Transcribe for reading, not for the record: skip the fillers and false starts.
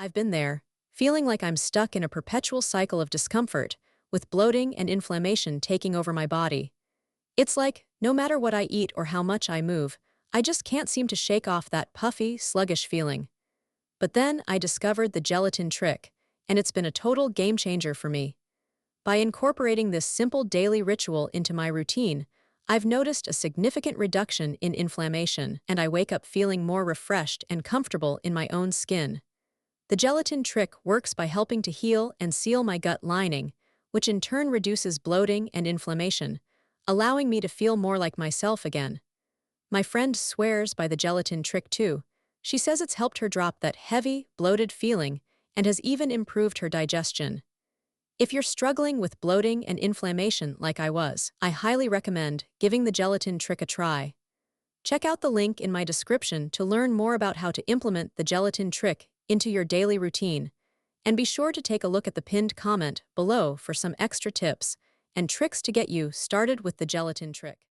I've been there, feeling like I'm stuck in a perpetual cycle of discomfort, with bloating and inflammation taking over my body. It's like, no matter what I eat or how much I move, I just can't seem to shake off that puffy, sluggish feeling. But then I discovered the gelatin trick, and it's been a total game changer for me. By incorporating this simple daily ritual into my routine, I've noticed a significant reduction in inflammation, and I wake up feeling more refreshed and comfortable in my own skin. The gelatin trick works by helping to heal and seal my gut lining, which in turn reduces bloating and inflammation, allowing me to feel more like myself again. My friend swears by the gelatin trick too. She says it's helped her drop that heavy, bloated feeling and has even improved her digestion. If you're struggling with bloating and inflammation like I was, I highly recommend giving the gelatin trick a try. Check out the link in my description to learn more about how to implement the gelatin trick into your daily routine. And be sure to take a look at the pinned comment below for some extra tips and tricks to get you started with the gelatin trick.